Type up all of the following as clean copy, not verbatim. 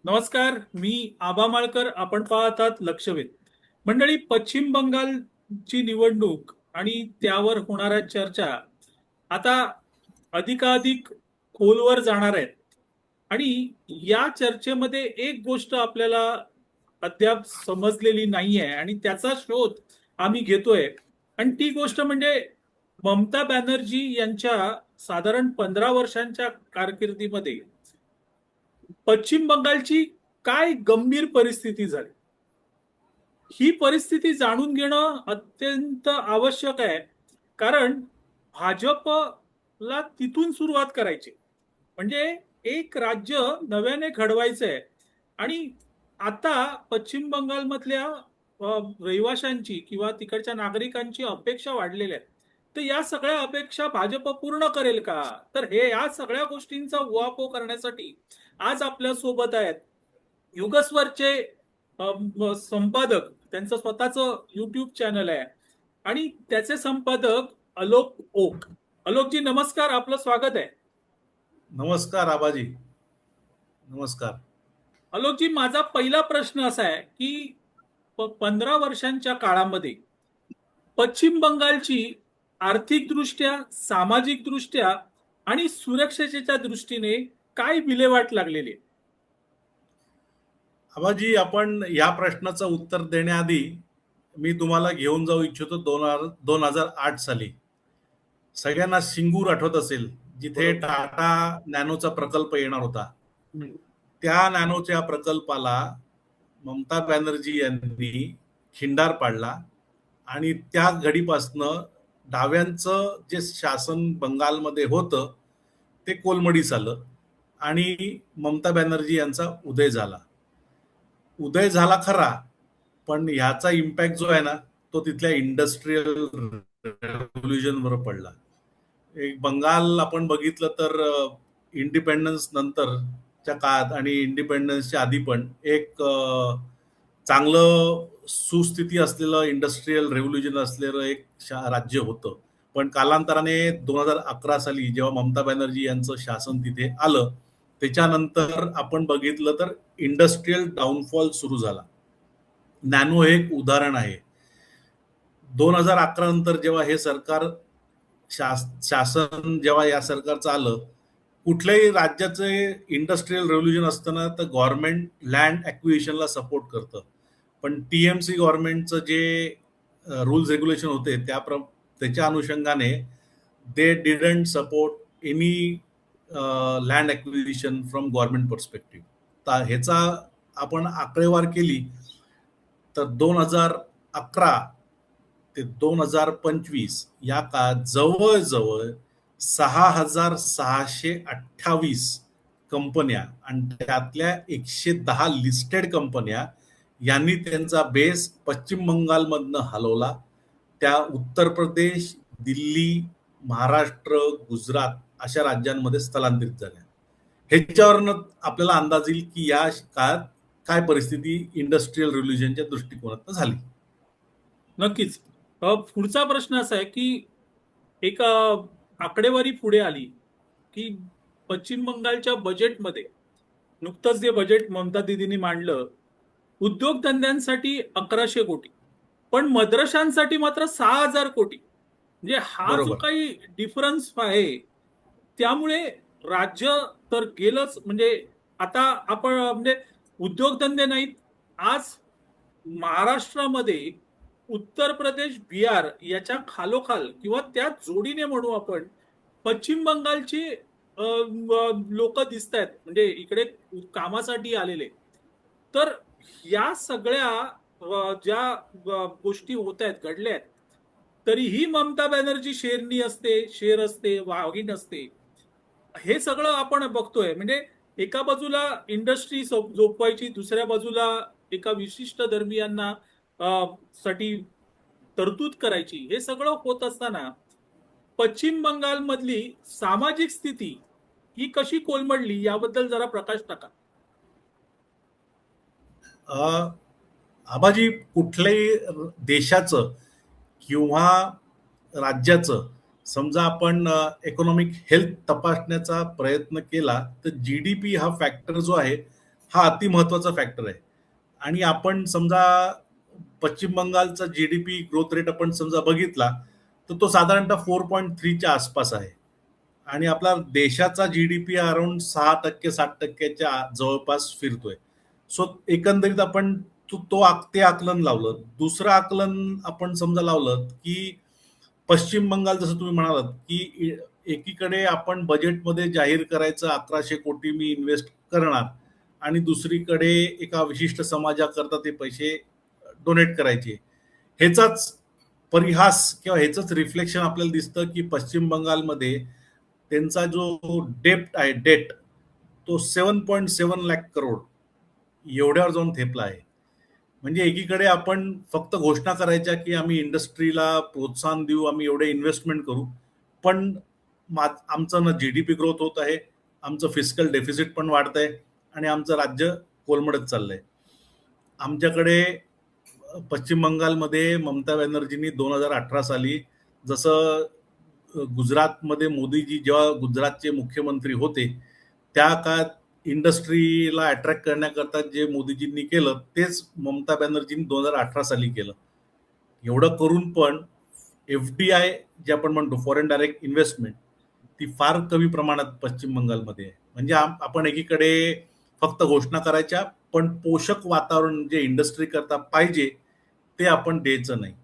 नमस्कार, मी आबा माळकर. आपण पाहतात लक्षवेध. मंडळी, पश्चिम बंगालची निवडणूक आणि त्यावर होणाऱ्या चर्चा आता अधिकाधिक खोलवर जाणार आहेत. आणि या चर्चेमध्ये एक गोष्ट आपल्याला अद्याप समजलेली नाहीये आणि त्याचा शोध आम्ही घेतोय. आणि ती गोष्ट म्हणजे ममता बॅनर्जी यांच्या साधारण 15 वर्षांच्या कारकिर्दीमध्ये पश्चिम बंगालची काय गंभीर परिस्थिती झाली, ही परिस्थिती जाणून घेणं अत्यंत आवश्यक आहे. कारण भाजपला तिथून सुरुवात करायची, म्हणजे एक राज्य नव्याने घडवायचं आहे. आणि आता पश्चिम बंगालमधल्या रहिवाशांची किंवा तिकडच्या नागरिकांची अपेक्षा वाढलेल्या आहेत. तर या सगळ्या अपेक्षा भाजप पूर्ण करेल का? तर हे या सगळ्या गोष्टींचा उहापोह करण्यासाठी आज आपल्या सोबत आहेत युगस्वरचे संपादक. त्यांचं स्वतःचं युट्यूब चॅनल आहे आणि त्याचे संपादक अलोक ओक. अलोकजी नमस्कार, आपलं स्वागत आहे. नमस्कार आबाजी. नमस्कार. अलोकजी, माझा पहिला प्रश्न असा आहे की 15 वर्षांच्या काळामध्ये पश्चिम बंगालची आर्थिकदृष्ट्या, सामाजिकदृष्ट्या आणि सुरक्षेच्या दृष्टीने काय विल्हेवाट लागलेली आहे? आबाजी, आपण या प्रश्नाचं उत्तर देण्याआधी मी तुम्हाला घेऊन जाऊ इच्छितो 2008 साली. सगळ्यांना सिंगूर आठवत असेल, जिथे बरोबर. टाटा नॅनोचा प्रकल्प येणार होता. हम्म. त्या नॅनोच्या प्रकल्पाला ममता बॅनर्जी यांनी खिंडार पाडला आणि त्या घडीपासनं डाव्यांचं जे शासन बंगालमध्ये होतं ते कोलमडीस आलं आणि ममता बॅनर्जी यांचा उदय झाला खरा, पण ह्याचा इम्पॅक्ट जो आहे ना, तो तिथल्या इंडस्ट्रीयल रेव्होल्युशनवर पडला. एक बंगाल आपण बघितलं तर इंडिपेंडन्स नंतरच्या काळात आणि इंडिपेंडन्सच्या आधी पण एक चांगलं सुस्थिती असलेलं इंडस्ट्रीयल रेव्होल्युशन असलेलं एक राज्य होतं. पण कालांतराने 2011 साली जेव्हा ममता बॅनर्जी यांचं शासन तिथे आलं, त्याच्यानंतर आपण बघितलं तर इंडस्ट्रीयल डाऊनफॉल सुरू झाला. नॅनो हे एक उदाहरण आहे. 2011 नंतर जेव्हा हे सरकार शासन जेव्हा या सरकारचं आलं, कुठल्याही राज्याचे इंडस्ट्रीयल रेव्होल्युशन असताना तर गव्हर्नमेंट लँड ॲक्विजिशनला सपोर्ट करतं. पण टीएमसी गव्हर्नमेंटचं जे रूल्स रेग्युलेशन होते त्याच्या अनुषंगाने they didn't support any land acquisition from government perspective. तर ह्याचा आपण आकडेवार केली तर 2011 ते 2025 या काळात जवळजवळ 6,628 कंपन्या आणि त्यातल्या 110 लिस्टेड कंपन्या यांनी त्यांचा बेस पश्चिम बंगालमधनं हलवला. त्या उत्तर प्रदेश, दिल्ली, महाराष्ट्र, गुजरात अशा राज्यांमध्ये स्थलांतरित झाल्या. ह्याच्यावरनं आपल्याला अंदाज येईल की या काळात काय परिस्थिती इंडस्ट्रीयल रेव्होल्युशनच्या दृष्टिकोनातून झाली. नक्कीच. पुढचा प्रश्न असा आहे की एक आकडेवारी पुढे आली की पश्चिम बंगालच्या बजेटमध्ये, नुकतंच जे बजेट ममता दीदींनी मांडलं, उद्योगधंद्यांसाठी 1100 कोटी, पण मद्रशांसाठी मात्र 6,000 कोटी. म्हणजे हा जो बरोबर. काही डिफरन्स आहे, त्यामुळे राज्य तर गेलंच. म्हणजे आता आपण म्हणजे उद्योगधंदे नाहीत. आज महाराष्ट्रामध्ये उत्तर प्रदेश, बिहार याच्या खालोखाल किंवा त्या जोडीने म्हणू आपण, पश्चिम बंगालची लोक दिसत आहेत, म्हणजे इकडे कामासाठी आलेले. तर या सगळ्या ज्या गोष्टी होत आहेत, घडल्या आहेत, तरीही ममता बॅनर्जी शेरनी असते, शेर असते, वाघीण असते. हे सगळं आपण बघतोय. म्हणजे एका बाजूला इंडस्ट्री जोपवायची, दुसऱ्या बाजूला एका विशिष्ट धर्मियांना साठी तरतूद करायची. हे सगळं होत असताना पश्चिम बंगाल मधली सामाजिक स्थिती ही कशी कोलमडली, याबद्दल जरा प्रकाश टाका. आबाजी, कुठल्याही देशाचं किंवा राज्याचं समजा आपण इकॉनॉमिक हेल्थ तपासण्याचा प्रयत्न केला तर जीडीपी हा फॅक्टर जो आहे हा अति महत्वाचा फॅक्टर आहे. आणि आपण समजा पश्चिम बंगालचा जीडीपी ग्रोथ रेट आपण समजा बघितला तर तो साधारणतः 4.3च्या आसपास आहे. आणि आपला देशाचा जीडीपी अराउंड 6% 7%च्या जवळपास फिरतोय. सो एकंदरीत आपण ते आकलन लावलं. दुसरं आकलन आपण समजा लावलं की पश्चिम बंगाल जसं तुम्ही म्हणालात की एकीकडे आपण बजेटमध्ये जाहीर करायचं 1100 कोटी मी इन्व्हेस्ट करणार आणि दुसरीकडे एका विशिष्ट समाजाकरता ते पैसे डोनेट करायचे. ह्याचाच परिहास किंवा ह्याच रिफ्लेक्शन आपल्याला दिसतं की पश्चिम बंगालमध्ये त्यांचा जो डेप्ट आहे डेट तो 7.7 लाख करोड एवढ्यावर जाऊन थेपला आहे. म्हणजे एकीकडे आपण फक्त घोषणा करायच्या की आम्ही इंडस्ट्रीला प्रोत्साहन देऊ, आम्ही एवढे इन्व्हेस्टमेंट करू, पण आमचं ना जीडीपी ग्रोथ होत आहे, आमचं फिस्कल डेफिसिट पण वाढत आहे आणि आमचं राज्य कोलमडत चाललंय. आमच्याकडे पश्चिम बंगालमध्ये ममता बॅनर्जींनी 2018 साली जसं गुजरातमध्ये मोदीजी जेव्हा गुजरातचे मुख्यमंत्री होते त्या काळात इंडस्ट्रीला अट्रॅक्ट करण्याकरता जे मोदीजींनी केलं तेच ममता बॅनर्जींनी 2018 साली केलं. एवढं करून पण एफडीआय जे आपण म्हणतो फॉरेन डायरेक्ट इन्व्हेस्टमेंट ती फार कमी प्रमाणात पश्चिम बंगालमध्ये आहे. म्हणजे आपण एकीकडे फक्त घोषणा करायच्या पण पोषक वातावरण जे इंडस्ट्री करता पाहिजे ते आपण द्यायचं नाही.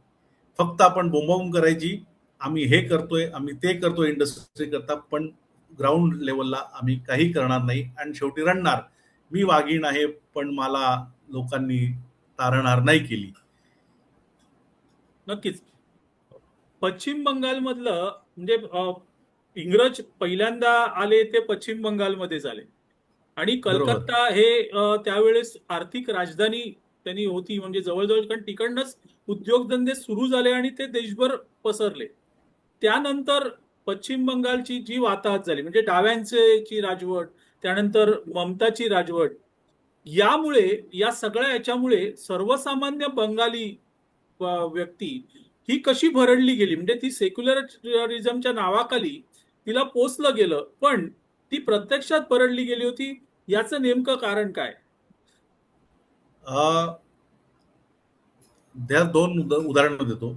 फक्त आपण बोंबाबोंब करायची, आम्ही हे करतोय आम्ही ते करतोय इंडस्ट्री करता, पण ग्राउंड लेवलला आम्ही काही करणार नाही आणि शेवटी रडणार मी वाघीण आहे पण मला लोकांनी तारणार नाही केली. नक्कीच. पश्चिम बंगालमधलं म्हणजे इंग्रज पहिल्यांदा आले ते पश्चिम बंगालमध्ये झाले आणि बरोबर. कलकत्ता हे त्यावेळेस आर्थिक राजधानी त्यांनी होती, म्हणजे जवळजवळ, कारण तिकडनंच उद्योगधंदे सुरू झाले आणि ते देशभर पसरले. त्यानंतर पश्चिम बंगालची जी वाताहत झाली म्हणजे डाव्यांची राजवट, त्यानंतर ममताची राजवट, यामुळे या सगळ्या याच्यामुळे सर्वसामान्य बंगाली व्यक्ती ही कशी भरडली गेली, म्हणजे ती सेक्युलरिझमच्या नावाखाली तिला पोचलं गेलं पण ती प्रत्यक्षात भरडली गेली होती. याचं नेमकं कारण काय? त्या दोन उदाहरणं देतो.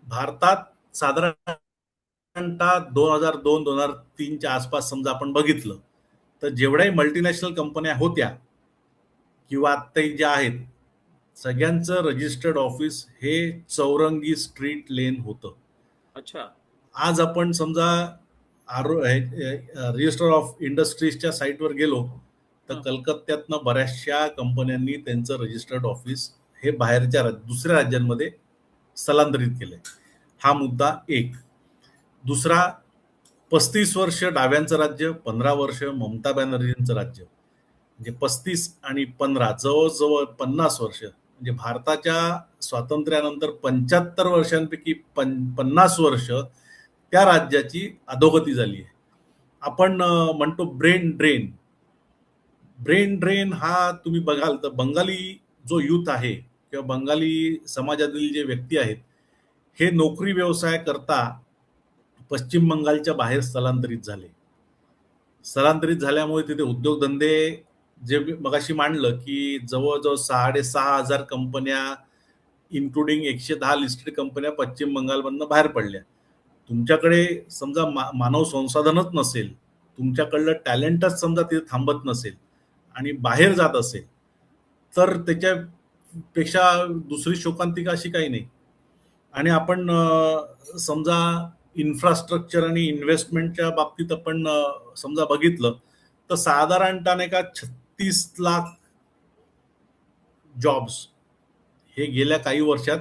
भारतात साधारणतः 2002-2003च्या आसपास समजा आपण बघितलं तर जेवढ्याही मल्टीनॅशनल कंपन्या होत्या किंवा आत्ताही ज्या आहेत सगळ्यांचं रजिस्टर्ड ऑफिस हे चौरंगी स्ट्रीट लेन होतं. अच्छा. आज आपण समजा रजिस्टर ऑफ इंडस्ट्रीजच्या साईटवर गेलो तर कलकत्त्यातनं बऱ्याचशा कंपन्यांनी त्यांचं रजिस्टर्ड ऑफिस हे बाहेरच्या दुसऱ्या राज्यांमध्ये स्थलांतरित केलंय. हा मुद्दा एक. दुसरा, 35 वर्ष डाव्यांचं राज्य, 15 वर्ष ममता बॅनर्जींचं राज्य, म्हणजे 35 आणि 15 जवळजवळ 50 वर्ष. म्हणजे भारताच्या स्वातंत्र्यानंतर 75 वर्षांपैकी 50 वर्ष त्या राज्याची अधोगती झाली आहे. आपण म्हणतो ब्रेन ड्रेन हा तुम्ही बघाल तर बंगाली जो युथ आहे किंवा बंगाली समाजातील जे व्यक्ती आहेत हे नोकरी व्यवसाय करता पश्चिम बंगालच्या बाहेर स्थलांतरित झाल्यामुळे तिथे उद्योगधंदे जे मगाशी मांडलं की जवळजवळ 6,500 कंपन्या इन्क्लुडिंग 110 लिस्टेड कंपन्या पश्चिम बंगालमधनं बाहेर पडल्या. तुमच्याकडे समजा मानव संसाधनच नसेल, तुमच्याकडलं टॅलेंटच समजा तिथे थांबत नसेल आणि बाहेर जात असेल तर त्याच्यापेक्षा दुसरी शोकांतिका अशी काही नाही. आणि आपण समजा इन्फ्रास्ट्रक्चर आणि इन्व्हेस्टमेंटच्या बाबतीत आपण समजा बघितलं तर साधारणतः नाही का 36 लाख जॉब्स हे गेल्या काही वर्षात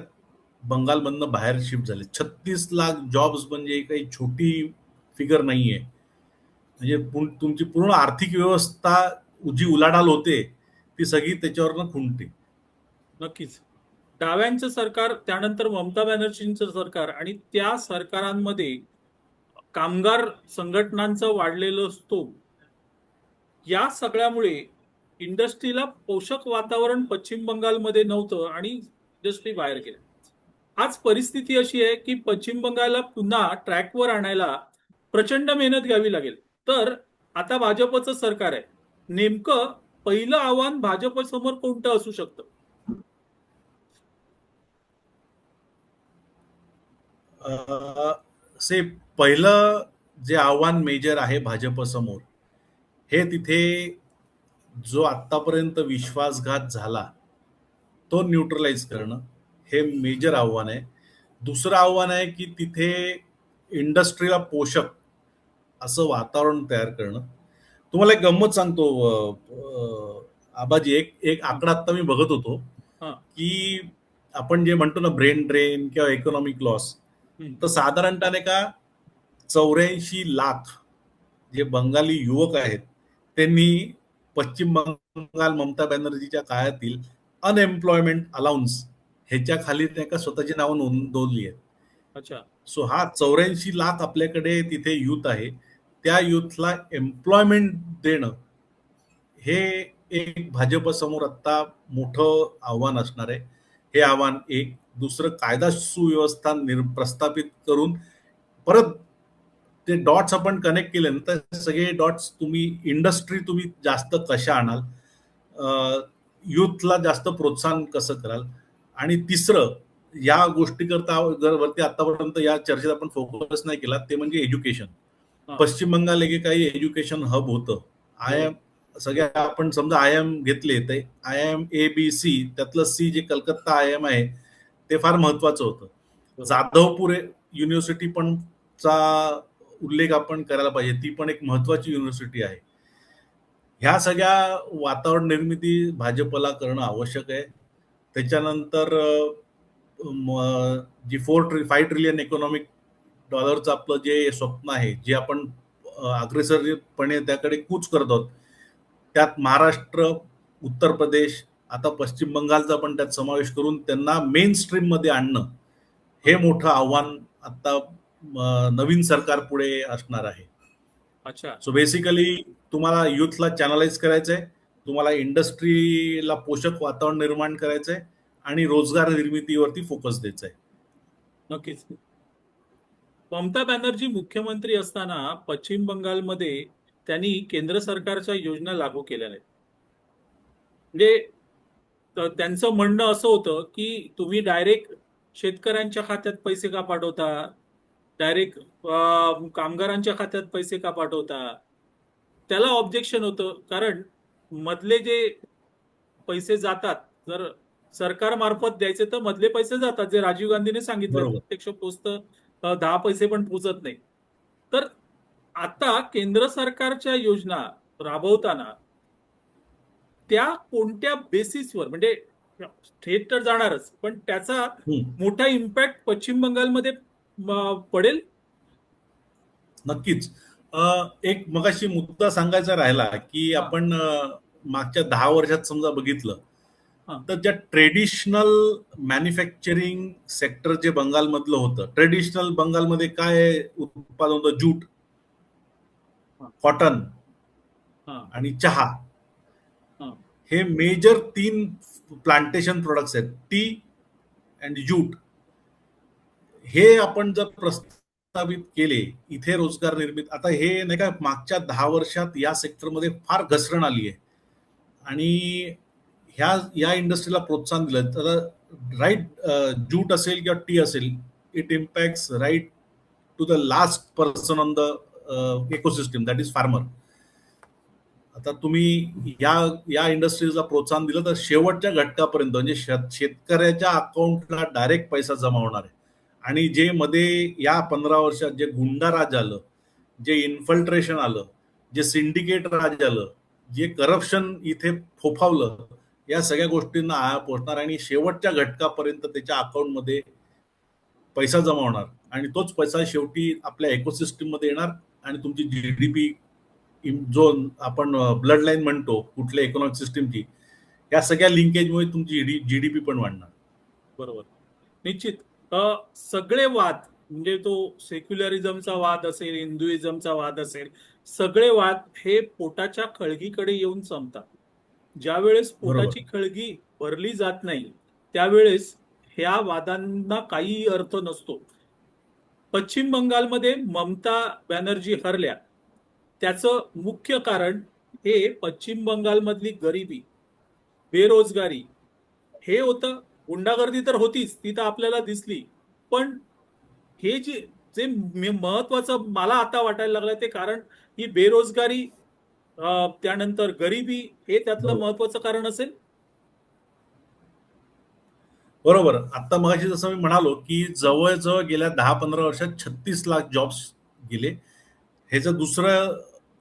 बंगालमधनं बाहेर शिफ्ट झाले. 36 लाख जॉब्स म्हणजे काही छोटी फिगर नाहीये. म्हणजे तुमची पूर्ण आर्थिक व्यवस्था जी उलाढाल होते ती सगळी त्याच्यावरनं खुंटते. नक्कीच. डाव्यांचं सरकार, त्यानंतर ममता बॅनर्जींचं सरकार आणि त्या सरकारांमध्ये कामगार संघटनांचं वाढलेलं स्तोम, या सगळ्यामुळे इंडस्ट्रीला पोषक वातावरण पश्चिम बंगालमध्ये नव्हतं आणि इंडस्ट्री बाहेर गेल्या. आज परिस्थिती अशी आहे की पश्चिम बंगालला पुन्हा ट्रॅकवर आणायला प्रचंड मेहनत घ्यावी लागेल. तर आता भाजपचं सरकार आहे, नेमकं पहिलं आव्हान भाजप समोर कोणतं असू शकतं? से पहिलं जे आव्हान मेजर आहे भाजप समोर, हे तिथे जो आतापर्यंत विश्वासघात झाला तो न्यूट्रलाइज करणं हे मेजर आव्हान आहे. दुसरं आव्हान आहे की तिथे इंडस्ट्रीला पोषक असं वातावरण तयार करणं. तुम्हाला एक गंमत सांगतो आबाजी, एक एक हं, आकडा आता मी बघत होतो हां, की आपण जे म्हणतो ना ब्रेन ड्रेन किंवा इकॉनॉमिक लॉस, हं. तर साधारणतः का 84 लाख जे बंगाली युवक आहेत त्यांनी पश्चिम बंगाल ममता बॅनर्जीच्या काळातील अनएम्प्लॉयमेंट अलाउन्स ह्याच्या खाली नाही का स्वतःची नावं नोंदवली आहेत. अच्छा. सो हा 84 लाख आपल्याकडे तिथे युथ आहे. त्या युथला एम्प्लॉयमेंट देणं हे एक भाजप समोर आता मोठं आव्हान असणार आहे. हे आव्हान एक. दुसरं, कायदा सुव्यवस्था प्रस्थापित करून परत ते डॉट्स आपण कनेक्ट केले ना, तर सगळे डॉट्स तुम्ही जास्त कशा आणाल, युथला जास्त प्रोत्साहन कसं कराल. आणि तिसरं, या गोष्टी करता वरती आतापर्यंत या चर्चेत आपण फोकस नाही केला, ते म्हणजे एज्युकेशन. हां, पश्चिम बंगाल हे काही एज्युकेशन हब होतं. आय बरोबर. एम सगळ्या आपण समजा आय एम घेतले तर I M A B C, त्यातलं सी जे कलकत्ता आय एम आहे ते फार महत्वाचं होतं. बरोबर. जाधवपूर युनिव्हर्सिटी पण चा उल्लेख आपण करायला पाहिजे, ती पण एक महत्वाची युनिव्हर्सिटी आहे. ह्या सगळ्या वातावरण निर्मिती भाजपला करणं आवश्यक आहे. त्याच्यानंतर जी 5 ट्रिलियन इकॉनॉमिक डॉलरचं आपलं जे स्वप्न आहे, जे आपण अग्रेसरपणे त्याकडे कूच करत आहोत, त्यात महाराष्ट्र, उत्तर प्रदेश, आता पश्चिम बंगालचा पण त्यात समावेश करून त्यांना मेन स्ट्रीम मध्ये आणणं हे हां, मोठं आव्हान आता नवीन सरकार पुढे असणार आहे. अच्छा. सो बेसिकली तुम्हाला युथला चॅनलाइज करायचंय, तुम्हाला इंडस्ट्रीला पोषक वातावरण निर्माण करायचंय आणि रोजगार निर्मितीवरती फोकस द्यायचा आहे. नक्कीच. ममता बॅनर्जी मुख्यमंत्री असताना पश्चिम बंगालमध्ये त्यांनी केंद्र सरकारच्या योजना लागू केल्या नाहीत. म्हणजे त्यांचं म्हणणं असं होतं की तुम्ही डायरेक्ट शेतकऱ्यांच्या खात्यात पैसे का पाठवता, डायरेक्ट कामगारांच्या खात्यात पैसे का पाठवता. त्याला ऑब्जेक्शन होतं, कारण मधले जे पैसे जातात, जर सरकारमार्फत द्यायचे तर मधले पैसे जातात, जे राजीव गांधीने सांगितलं बरोबर. प्रत्यक्ष पोचतं 10 पैसे पण पोचत नाही. तर आता केंद्र सरकारच्या योजना राबवताना त्या कोणत्या बेसिसवर, म्हणजे थेट तर जाणारच, पण त्याचा हम्म. मोठा इम्पॅक्ट पश्चिम बंगालमध्ये पडेल? नक्कीच. एक मगाशी मुद्दा सांगायचा राहिला की हा, आपण मागच्या 10 वर्षात समजा बघितलं हा, तर ज्या ट्रेडिशनल मॅन्युफॅक्चरिंग सेक्टर जे बंगालमधलं होतं, ट्रेडिशनल बंगालमध्ये काय उत्पादन होतं? ज्यूट, हा, कॉटन हा, आणि चहा. हा. हे मेजर 3 प्लांटेशन प्रोडक्ट्स आहेत, टी अँड ज्यूट. हे आपण जर प्रस्तावित केले, इथे रोजगार निर्मित, आता हे नाही का मागच्या 10 वर्षात या सेक्टरमध्ये फार घसरण आली आहे. आणि या इंडस्ट्रीला प्रोत्साहन दिलं तर राईट, ज्यूट असेल किंवा टी असेल, it impact right to the last person on the ecosystem, that is farmer. आता तुम्ही या इंडस्ट्रीजला प्रोत्साहन दिलं तर शेवटच्या घटकापर्यंत म्हणजे शेतकऱ्याच्या अकाउंटला डायरेक्ट पैसा जमा होणार आहे. आणि जे मध्ये या 15 वर्षात जे गुंडा राज आलं, जे इन्फल्ट्रेशन आलं, जे सिंडिकेट राज आलं, जे करप्शन इथे फोफावलं, या सगळ्या गोष्टींना आळा पोचणार आणि शेवटच्या घटकापर्यंत त्याच्या अकाउंटमध्ये पैसा जमा होणार. आणि तोच पैसा शेवटी आपल्या इकोसिस्टम मध्ये येणार आणि तुमची जीडीपी, जो आपण ब्लड लाईन म्हणतो कुठल्या इकॉनॉमिक सिस्टीमची, या सगळ्या लिंकेजमुळे तुमची जीडीपी पण वाढणार. बरोबर. निश्चित. सगळे वाद, म्हणजे तो सेक्युलरिझमचा वाद असेल, हिंदुइझमचा वाद असेल, सगळे वाद हे पोटाच्या खळगीकडे येऊन संपतात. ज्या वेळेस बरोबर. पोटाची खळगी भरली जात नाही, त्यावेळेस ह्या वादांना काही अर्थ नसतो. पश्चिम बंगालमध्ये ममता बॅनर्जी हरल्या, त्याचं मुख्य कारण हे पश्चिम बंगालमधली गरिबी, बेरोजगारी हे होतं. गुंडागर्दी तर होतीच, ती तर आपल्याला दिसली. पण हे जे महत्वाचं मला आता वाटायला लागलं ते कारण ही बेरोजगारी, त्यानंतर गरिबी हे त्यातलं बरोबर. महत्वाचं कारण असेल. बरोबर. आता मगाशी जसं मी म्हणालो, की जवळ-जवळ गेल्या 10-15 वर्षात 36 लाख जॉब्स गेले. ह्याचं दुसरं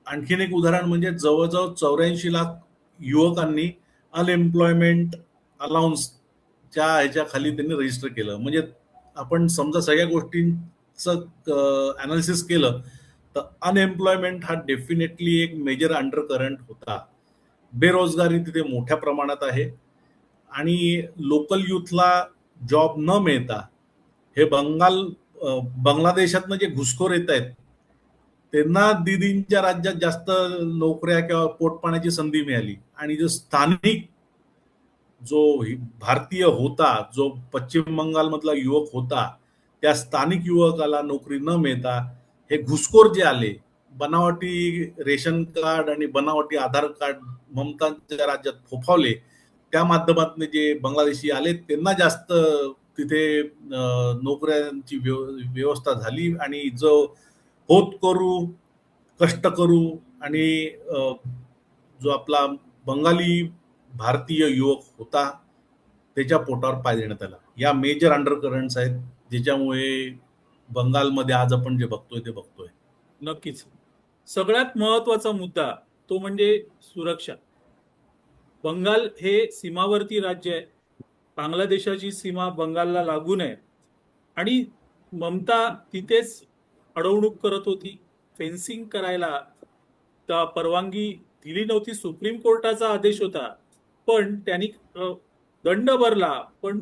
आणखीन एक उदाहरण म्हणजे जवळ-जवळ 84 लाख युवकांनी अनएम्प्लॉयमेंट अलाउन्सच्या ह्याच्याखाली त्यांनी रजिस्टर केलं. म्हणजे आपण समजा सगळ्या गोष्टींचं अनालिसिस केलं, तर अनएम्प्लॉयमेंट हा डेफिनेटली एक मेजर अंडर करंट होता. बेरोजगारी तिथे मोठ्या प्रमाणात आहे आणि लोकल युथला जॉब न मिळता हे बांगलादेशातनं जे घुसखोर येत आहेत त्यांना दीदींच्या राज्यात जास्त नोकऱ्या किंवा पोटपाण्याची संधी मिळाली आणि जो स्थानिक जो भारतीय होता, जो पश्चिम बंगालमधला युवक होता, त्या स्थानिक युवकाला नोकरी न मिळता हे घुसखोर जे आले, बनावटी रेशन कार्ड आणि बनावटी आधार कार्ड ममतांच्या राज्यात फोफावले, त्या माध्यमातून जे बांगलादेशी आले त्यांना जास्त तिथे नोकऱ्यांची व्यवस्था झाली आणि जो होत करू, कष्ट करू आणि जो आपला बंगाली भारतीय युवक होता त्याच्या पोटावर पाय देण्यात आला. या मेजर अंडर करंट्स आहेत ज्याच्यामुळे बंगालमध्ये आज आपण जे बघतोय ते बघतोय. नक्कीच. सगळ्यात महत्वाचा मुद्दा तो म्हणजे सुरक्षा. बंगाल हे सीमावर्ती राज्य आहे. बांगलादेशाची सीमा बंगालला लागून आहे आणि ममता तिथेच अडवणूक करत होती. फेन्सिंग करायला परवानगी दिली नव्हती. सुप्रीम कोर्टाचा आदेश होता, पण त्यांनी दंड भरला, पण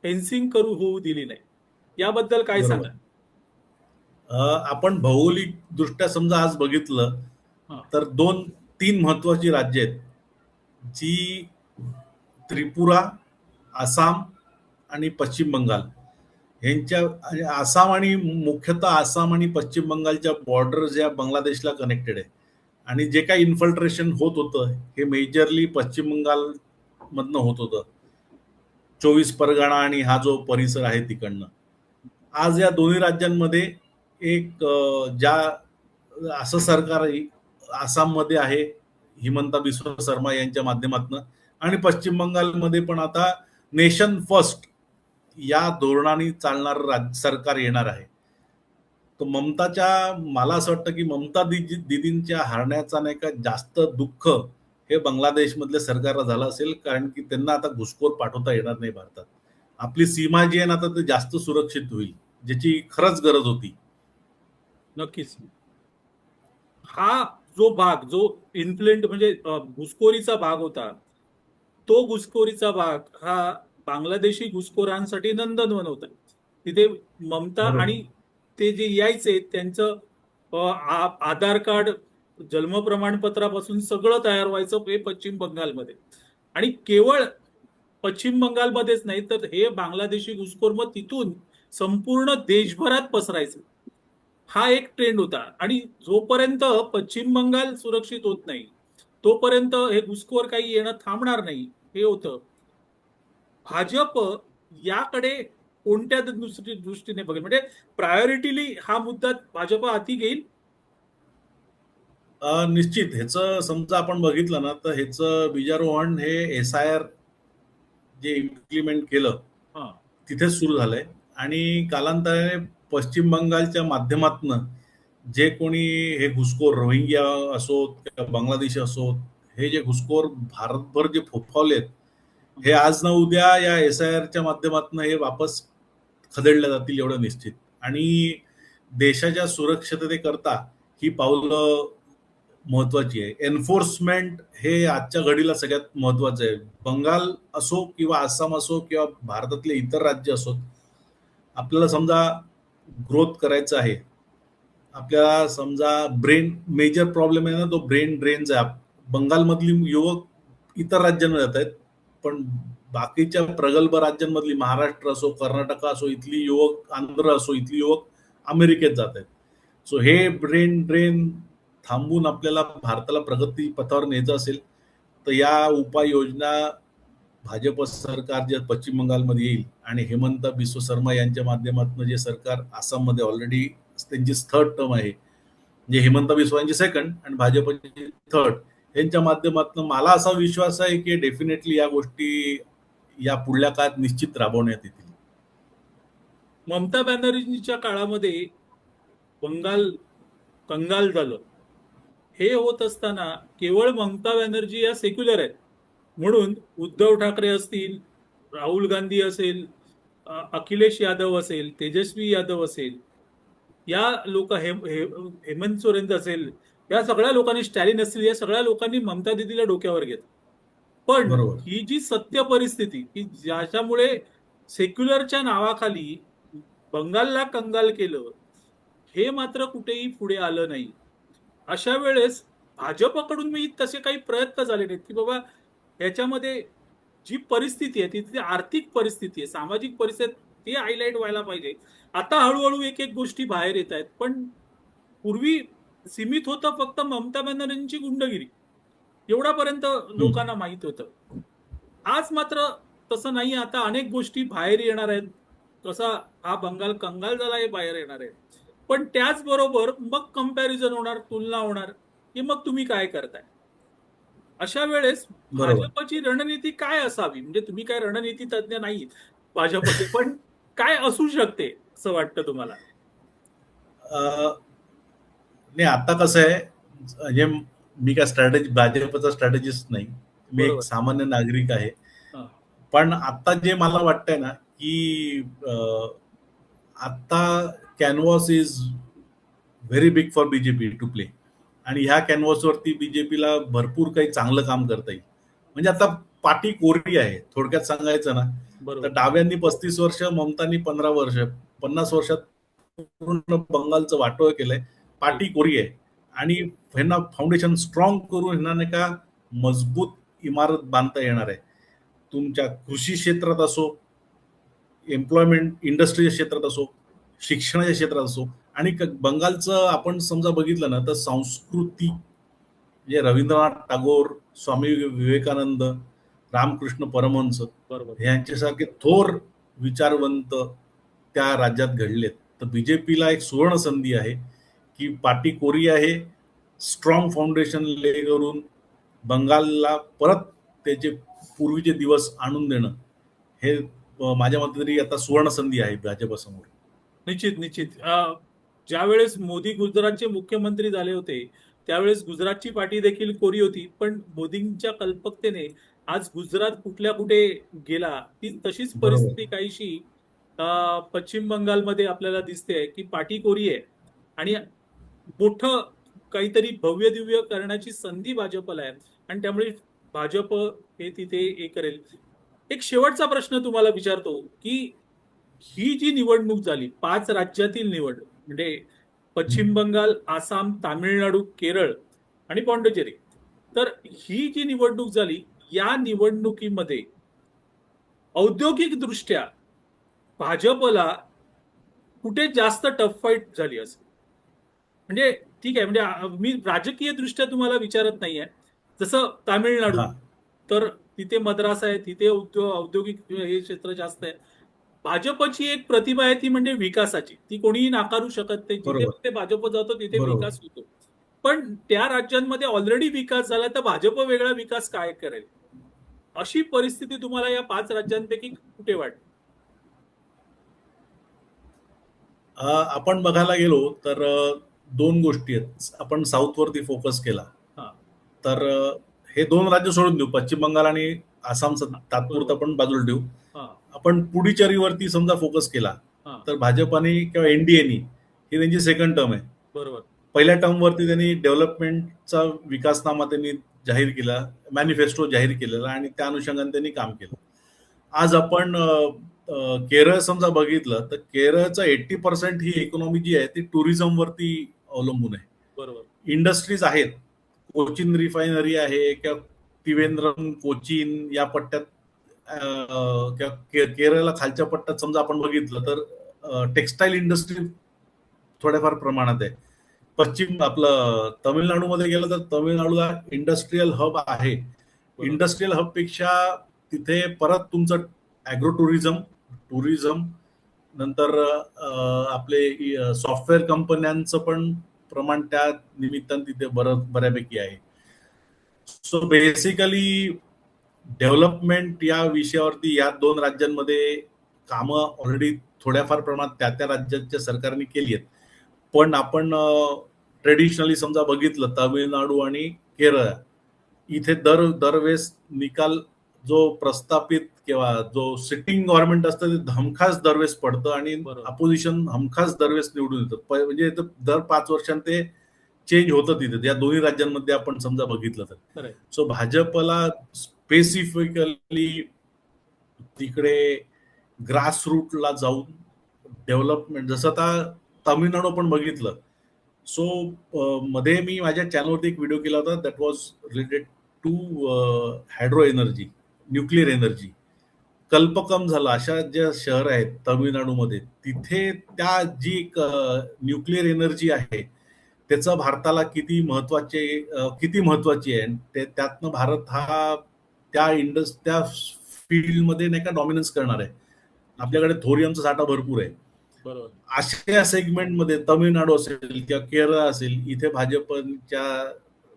फेन्सिंग करू होऊ दिली नाही. याबद्दल काय बरोबर. सांगा? आपण भौगोलिक दृष्ट्या समजा आज बघितलं हा. तर 2-3 महत्वाची राज्य आहेत जी त्रिपुरा, आसाम आणि पश्चिम बंगाल ह्यांच्या आसाम आणि मुख्यतः आसाम आणि पश्चिम बंगालच्या बॉर्डर ज्या बांगलादेशला कनेक्टेड आहे आणि जे काही इन्फल्ट्रेशन होत होतं हे मेजरली पश्चिम बंगाल मधनं होत होतं. 24 परगणा आणि हा जो परिसर आहे तिकडनं आज या दोन्ही राज्यांमध्ये एक ज्या असं सरकार आसाममध्ये आहे हिमंता बिस्वा शर्मा यांच्या माध्यमातून आणि पश्चिम बंगालमध्ये पण आता नेशन फर्स्ट या धोरणाने चालणार सरकार येणार आहे. तर मला असं वाटतं की ममता दिदींच्या हारण्याचा नाही का जास्त दुःख हे बांगलादेशमधल्या सरकारला झालं असेल कारण की त्यांना आता घुसखोर पाठवता येणार नाही भारतात. आपली सीमा जी आहे ना आता ते जास्त सुरक्षित होईल ज्याची खरंच गरज होती. नक्कीच. हा जो भाग जो इन्फ्लुएंट म्हणजे घुसखोरीचा भाग होता, तो घुसखोरीचा भाग हा बांगलादेशी घुसखोरांसाठी नंदनवन होता. तिथे ममता बरोबर. आणि ते जे यायचे त्यांचं आधार कार्ड, जन्म प्रमाणपत्रापासून सगळं तयार व्हायचं हे पश्चिम बंगालमध्ये. आणि केवळ पश्चिम बंगालमध्येच नाही तर हे बांगलादेशी घुसखोर मग तिथून संपूर्ण देशभरात पसरायचे. हा एक ट्रेंड होता आणि जोपर्यंत पश्चिम बंगाल सुरक्षित होत नाही तोपर्यंत हे घुसखोर काही येणं थांबणार नाही, हे होतं. भाजप याकडे कोणत्या दृष्टीने बघेल, म्हणजे प्रायोरिटीली हा मुद्दा भाजप हाती घेईल? निश्चित ह्याचं समजा आपण बघितलं ना तर ह्याचं बीजारोहण हे SIR जे इम्प्लिमेंट केलं हा. तिथेच सुरू झालंय आणि कालांतराने पश्चिम बंगालच्या माध्यमातनं जे कोणी हे घुसखोर रोहिंग्या असोत किंवा बांगलादेशी असोत हे जे घुसखोर भारतभर जे फोफावलेत हे आज ना उद्या या SIRच्या माध्यमातून हे वापस खदेडल्या जातील एवढं निश्चित. आणि देशाच्या सुरक्षिततेकरता ही पावलं महत्वाची आहे. एन्फोर्समेंट हे आजच्या घडीला सगळ्यात महत्वाचं आहे. बंगाल असो किंवा आसाम असो किंवा भारतातले इतर राज्य असोत आपल्याला समजा ग्रोथ करायचं आहे. आपल्याला समजा ब्रेन मेजर प्रॉब्लेम आहे ना तो ब्रेन ड्रेनचा आहे. बंगालमधली युवक इतर राज्यांमध्ये जात आहेत पण बाकीच्या प्रगल्भ राज्यांमधली महाराष्ट्र असो कर्नाटक असो इथली युवक आंध्र असो इथली युवक अमेरिकेत जात आहेत. सो हे ब्रेन ड्रेन थांबून आपल्याला भारताला प्रगती पथावर न्यायचं असेल तर या उपाययोजना भाजप सरकार जे पश्चिम बंगालमध्ये येईल आणि हेमंत बिस्व शर्मा यांच्या माध्यमातून जे सरकार आसाममध्ये ऑलरेडी त्यांची थर्ड टर्म आहे, म्हणजे हेमंत बिस्वा यांची सेकंड आणि भाजपची थर्ड, यांच्या माध्यमातून मला असा विश्वास आहे की डेफिनेटली या गोष्टी या पुढल्या काळात निश्चित राबवण्यात येतील. ममता बॅनर्जींच्या काळामध्ये बंगाल कंगाल झालं. हे होत असताना केवळ ममता बॅनर्जी या सेक्युलर आहेत म्हणून उद्धव ठाकरे असतील, राहुल गांधी असेल, अखिलेश यादव असेल, तेजस्वी यादव असेल, या लोक हेमंत सोरेन असेल, या सगळ्या लोकांनी, स्टॅलिन असतील, या सगळ्या लोकांनी ममता दिदीला डोक्यावर घेतलं. पण बरोबर. ही जी सत्य परिस्थिती की ज्याच्यामुळे सेक्युलरच्या नावाखाली बंगालला कंगाल केलं, हे मात्र कुठेही पुढे आलं नाही. अशा वेळेस भाजपकडून मी तसे काही प्रयत्न झाले नाहीत की बाबा याच्यामध्ये जी परिस्थिती आहे तिथली आर्थिक परिस्थिती आहे, सामाजिक परिस्थिती, ते हायलाइट व्हायला पाहिजे. आता हळूहळू एक एक गोष्टी बाहेर येत आहेत, पण पूर्वी सीमित होतं फक्त ममता बॅनर्जींची गुंडगिरी एवढापर्यंत लोकांना माहित होतं. आज मात्र तसं नाही. आता अनेक गोष्टी बाहेर येणार आहेत. कसा हा बंगाल कंगाल झाला हे बाहेर येणार आहे. पण त्याचबरोबर मग कंपॅरिझन होणार, तुलना होणार की मग तुम्ही काय करताय. अशा वेळेस बरोबर. भाजपची रणनीती काय असावी, म्हणजे तुम्ही काय रणनीती तज्ञ नाही भाजपचे, पण काय असू शकते असं वाटतं तुम्हाला? नाही, आता कसं आहे, म्हणजे मी काय भाजपचा स्ट्रॅटेजिस्ट नाही, मी एक बरोबर. सामान्य नागरिक आहे. हा. पण आता जे मला वाटतंय ना की आता canvas is very big for BJP to play, आणि ह्या कॅनव्हासवरती बीजेपीला भरपूर काही चांगलं काम करता येईल. म्हणजे आता पाठी कोरी आहे थोडक्यात सांगायचं ना, तर बरोबर. डाव्यांनी 35 वर्ष, ममतानी 15 वर्ष, 50 वर्षात पूर्ण बंगालचं वाटोळ केलंय. पाठी कोरी आहे आणि ह्यांना फाउंडेशन स्ट्रॉंग करून ह्यांना नाही का मजबूत इमारत बांधता येणार आहे. तुमच्या कृषी क्षेत्रात असो, एम्प्लॉयमेंट इंडस्ट्रीच्या क्षेत्रात असो, शिक्षणाच्या क्षेत्रात असो, आणि बंगालचं आपण समजा बघितलं ना तर संस्कृती म्हणजे रवींद्रनाथ टागोर, स्वामी विवेकानंद, रामकृष्ण परमहंस बरोबर. यांच्यासारखे थोर विचारवंत त्या राज्यात घडलेत. तर बीजेपीला एक सुवर्ण संधी आहे की पाठी कोरी आहे, स्ट्रॉंग फाउंडेशन ले करून बंगालला परत त्याचे पूर्वीचे दिवस आणून देणं, हे माझ्या मते तरी आता सुवर्ण संधी आहे भाजपसमोर. निश्चित निश्चित. ज्यावेळेस मोदी गुजरातचे मुख्यमंत्री झाले होते त्यावेळेस गुजरातची पाठी देखील कोरी होती, पण मोदींच्या कल्पकतेने आज गुजरात कुठल्या कुठे गेला, ती तशीच बरोबर. परिस्थिती काहीशी पश्चिम बंगालमध्ये आपल्याला दिसते की पाठी कोरी आहे आणि मोठं काहीतरी भव्य दिव्य करण्याची संधी भाजपला आहे आणि त्यामुळे भाजप हे तिथे हे करेल. एक शेवटचा प्रश्न तुम्हाला विचारतो की ही जी निवडणूक झाली, 5 राज्यातील निवडणूक, म्हणजे पश्चिम बंगाल, आसाम, तामिळनाडू, केरळ आणि पॉंडिचेरी, तर ही जी निवडणूक झाली या निवडणुकीमध्ये औद्योगिक दृष्ट्या भाजपला कुठे जास्त टफ फाईट झाली असेल? म्हणजे ठीक आहे, म्हणजे मी राजकीय दृष्ट्या तुम्हाला विचारत नाहीये. जसं तामिळनाडू, हा. तर तिथे मद्रास आहे, तिथे औद्योगिक हे क्षेत्र जास्त आहे. भाजपची एक प्रतिभा आहे ती म्हणजे विकासाची, ती कोणीही नाकारू शकत नाही. जिथे बरोबर. जिथे भाजप जातो तिथे बरोबर. विकास होतो. पण त्या राज्यांमध्ये ऑलरेडी विकास झाला तर भाजप वेगळा विकास काय करेल? अशी परिस्थिती तुम्हाला या 5 राज्यांपैकी कुठे वाटते? आपण बघायला गेलो तर दोन गोष्टी आहेत. आपण साऊथ वरती फोकस केला हा. तर हे दोन राज्य सोडून देऊ, पश्चिम बंगाल आणि आसामचं हा, तात्पुरतं बरोबर. आपण बाजूला ठेवू. हा. आपण पुडुचेरीवरती समजा फोकस केला हा. तर भाजपाने किंवा एनडीएनी, ही त्यांची सेकंड टर्म आहे. बरोबर. पहिल्या टर्म वरती त्यांनी डेव्हलपमेंटचा विकासनामा त्यांनी जाहीर केला, मॅनिफेस्टो जाहीर केलेला आणि त्या अनुषंगाने त्यांनी काम केलं. आज आपण केरळ समजा बघितलं तर केरळचं 80% ही इकॉनॉमी जी आहे ती टुरिझम वरती अवलंबून आहे. बरोबर. इंडस्ट्रीज आहेत, कोचीन रिफायनरी आहे किंवा त्रिवेंद्रम, कोचीन या पट्ट्यात, किंवा केरळला खालच्या पट्ट्यात समजा आपण बघितलं तर टेक्सटाईल इंडस्ट्री थोड्याफार प्रमाणात आहे. पश्चिम आपलं तमिळनाडूमध्ये गेलं तर तमिळनाडूला इंडस्ट्रीयल हब आहे. बरोबर. इंडस्ट्रीयल हब पेक्षा तिथे परत तुमचं ॲग्रो टुरिझम नंतर आपले सॉफ्टवेअर कंपन्यांचं पण प्रमाण त्या निमित्तानं तिथे बऱ्यापैकी आहे. सो बेसिकली डेव्हलपमेंट या विषयावरती या दोन राज्यांमध्ये कामं ऑलरेडी थोड्याफार प्रमाणात त्या त्या राज्याच्या सरकारने केली आहेत. पण आपण ट्रेडिशनली समजा बघितलं तामिळनाडू आणि केरळ, इथे दरवेळेस निकाल जो प्रस्थापित किंवा जो सिटिंग गव्हर्नमेंट असतं ते हमखास दरवेळेस पडतं आणि बरोबर. अपोजिशन हमखास दरवेळेस निवडून येतं. म्हणजे दर 5 वर्षांत ते चेंज होतं तिथे. या दोन्ही राज्यांमध्ये आपण समजा बघितलं तर. खरंय. सो भाजपला स्पेसिफिकली तिकडे ग्रास रूटला जाऊन डेव्हलपमेंट, जसं आता तामिळनाडू आपण बघितलं. सो मध्ये मी माझ्या चॅनलवरती एक व्हिडिओ केला होता that was related to hydro energy, nuclear energy. Kalpakkam झालं अशा ज्या शहर आहेत तामिळनाडूमध्ये, तिथे त्या जी न्यूक्लिअर एनर्जी आहे त्याचं भारताला किती महत्वाची आहे. त्यातनं भारत हा त्या फील्डमध्ये नाही का डॉमिनन्स करणार आहे. आपल्याकडे थोरियमचा साठा भरपूर आहे. बरोबर. अशा सेगमेंटमध्ये तामिळनाडू असेल किंवा केरळ असेल, इथे भाजपच्या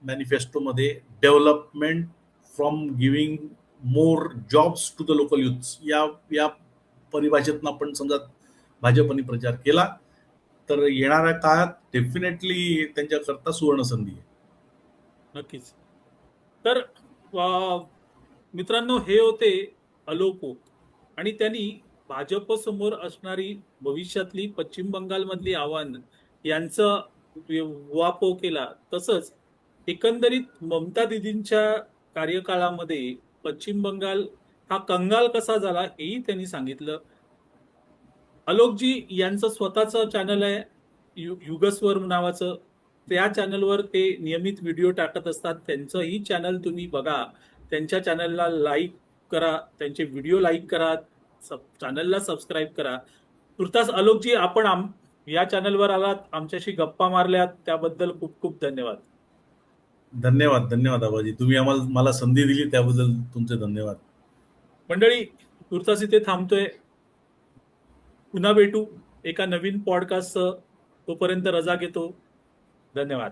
मॅनिफेस्टोमध्ये development from giving more jobs to the local youths या परिभाषेतनं आपण समजा भाजपने प्रचार केला तर येणाऱ्या काळात डेफिनेटली त्यांच्याकरता सुवर्ण संधी आहे. नक्कीच. तर मित्रांनो, हे होते अलोक ओक आणि त्यांनी भाजप समोर असणारी भविष्यातली पश्चिम बंगालमधली आव्हानं यांचं उहापोह केला. तसंच एकंदरीत ममता दिदींच्या कार्यकाळामध्ये पश्चिम बंगाल हा कंगाल कसा झाला हेही त्यांनी सांगितलं. आलोकजी यांचं स्वतःचं चॅनल आहे युगस्वर नावाचं. त्या चॅनलवर ते नियमित व्हिडिओ टाकत असतात. त्यांचंही चॅनल तुम्ही बघा, त्यांच्या चॅनलला लाईक करा, त्यांचे व्हिडिओ लाईक करा, चॅनलला सबस्क्राईब करा. तुर्तास आलोकजी, आपण या चॅनलवर आलात, आमच्याशी गप्पा मारल्यात, त्याबद्दल खूप खूप धन्यवाद. धन्यवाद आबाजी. तुम्ही मला संधी दिली त्याबद्दल तुमचे धन्यवाद. मंडळी, तुर्तास इथे थांबतोय. पुन्हा भेटू एका नवीन पॉडकास्टसह. तोपर्यंत रजा घेतो. धन्यवाद.